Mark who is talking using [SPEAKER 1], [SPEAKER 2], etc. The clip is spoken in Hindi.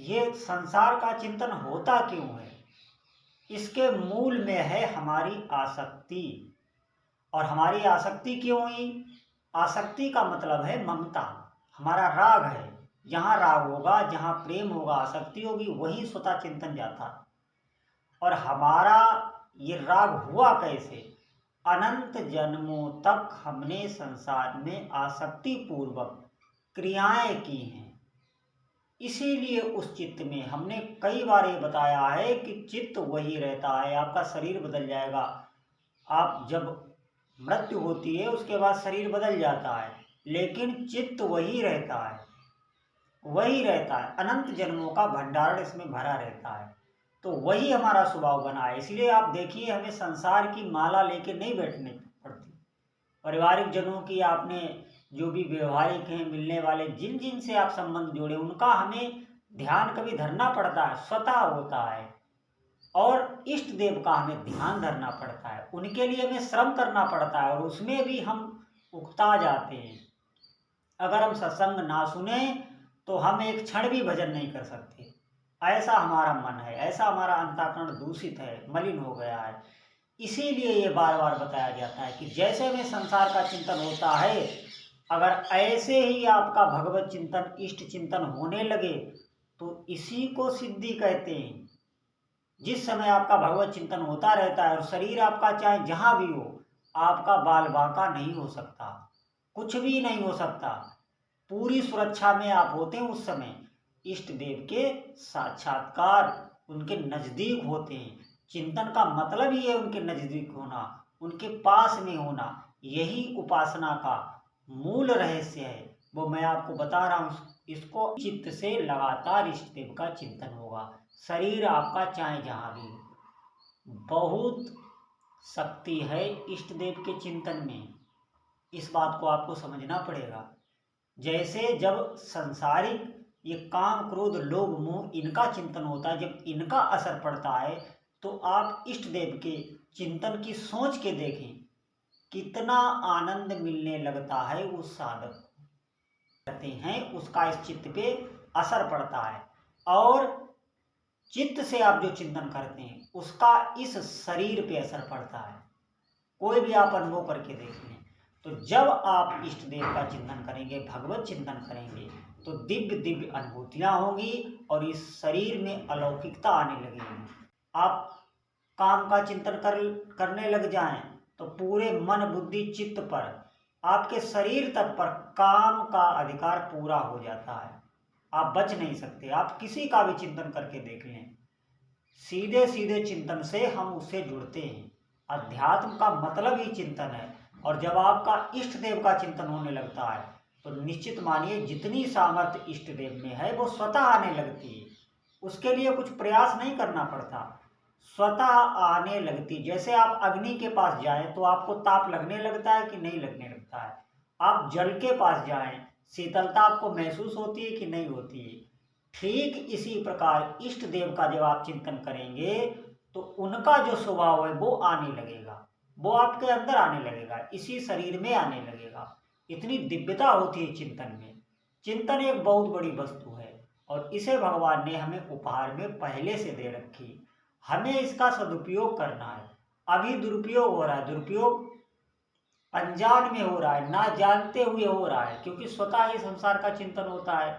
[SPEAKER 1] ये संसार का चिंतन होता क्यों है? इसके मूल में है हमारी आसक्ति। और हमारी आसक्ति क्यों हुई? आसक्ति का मतलब है ममता, हमारा राग है। जहाँ राग होगा, जहाँ प्रेम होगा, आसक्ति होगी, वहीं स्वतः चिंतन जाता। और हमारा ये राग हुआ कैसे? अनंत जन्मों तक हमने संसार में आसक्ति पूर्वक क्रियाएं की हैं। इसीलिए उस चित्त में हमने कई बार ये बताया है कि चित्त वही रहता है। आपका शरीर बदल जाएगा, आप जब मृत्यु होती है उसके बाद शरीर बदल जाता है, लेकिन चित्त वही रहता है, वही रहता है। अनंत जन्मों का भंडारण इसमें भरा रहता है। तो वही हमारा स्वभाव बना है। इसलिए आप देखिए, हमें संसार की माला लेके नहीं बैठने पड़ती। पारिवारिक जनों की आपने जो भी व्यवहारिक हैं, मिलने वाले जिन जिन से आप संबंध जोड़े, उनका हमें ध्यान कभी धरना पड़ता है, स्वतः होता है। और इष्ट देव का हमें ध्यान धरना पड़ता है, उनके लिए हमें श्रम करना पड़ता है, और उसमें भी हम उकता जाते हैं। अगर हम सत्संग ना सुने तो हम एक क्षण भी भजन नहीं कर सकते। ऐसा हमारा मन है, ऐसा हमारा अंतःकरण दूषित है, मलिन हो गया है। इसीलिए ये बार बार बताया जाता है कि जैसे में संसार का चिंतन होता है, अगर ऐसे ही आपका भगवत चिंतन, इष्ट चिंतन होने लगे तो इसी को सिद्धि कहते हैं। जिस समय आपका भगवत चिंतन होता रहता है और शरीर आपका चाहे जहां भी हो, आपका बाल बांका नहीं हो सकता, कुछ भी नहीं हो सकता। पूरी सुरक्षा में आप होते हैं उस समय। इष्ट देव के साक्षात्कार, उनके नजदीक होते हैं। चिंतन का मतलब ही है उनके नजदीक होना, उनके पास में होना। यही उपासना का मूल रहस्य है, वो मैं आपको बता रहा हूँ। इसको चित्त से लगातार इष्ट देव का चिंतन होगा। शरीर आपका चाहे जहाँ भी हो। बहुत शक्ति है इष्ट देव के चिंतन में, इस बात को आपको समझना पड़ेगा। जैसे जब संसारिक ये काम, क्रोध, लोभ, मोह, इनका चिंतन होता है, जब इनका असर पड़ता है, तो आप इष्ट देव के चिंतन की सोच के देखें, कितना आनंद मिलने लगता है उस साधक को। करते हैं उसका इस चित्त पे असर पड़ता है, और चित्त से आप जो चिंतन करते हैं उसका इस शरीर पे असर पड़ता है। कोई भी आप अनुभव करके देख लें। तो जब आप इष्ट देव का चिंतन करेंगे, भगवत चिंतन करेंगे, तो दिव्य दिव्य अनुभूतियां होंगी और इस शरीर में अलौकिकता आने लगेगी। आप काम का चिंतन करने लग जाएं तो पूरे मन, बुद्धि, चित्त पर, आपके शरीर तक पर काम का अधिकार पूरा हो जाता है। आप बच नहीं सकते। आप किसी का भी चिंतन करके देख लें, सीधे सीधे चिंतन से हम उससे जुड़ते हैं। अध्यात्म का मतलब ही चिंतन है। और जब आपका इष्ट देव का चिंतन होने लगता है तो निश्चित मानिए, जितनी सामर्थ्य इष्ट देव में है वो स्वतः आने लगती है। उसके लिए कुछ प्रयास नहीं करना पड़ता, स्वतः आने लगती। जैसे आप अग्नि के पास जाएं तो आपको ताप लगने लगता है कि नहीं लगने लगता है? आप जल के पास जाएं, शीतलता आपको महसूस होती है कि नहीं होती है? ठीक इसी प्रकार इष्ट देव का जब आप चिंतन करेंगे तो उनका जो स्वभाव है वो आने लगेगा, वो आपके अंदर आने लगेगा, इसी शरीर में आने लगेगा। इतनी दिव्यता होती है चिंतन में। चिंतन एक बहुत बड़ी वस्तु है, और इसे भगवान ने हमें उपहार में पहले से दे रखी। हमें इसका सदुपयोग करना है। अभी दुरुपयोग हो रहा है, दुरुपयोग अनजान में हो रहा है, ना जानते हुए हो रहा है, क्योंकि स्वतः ही संसार का चिंतन होता है।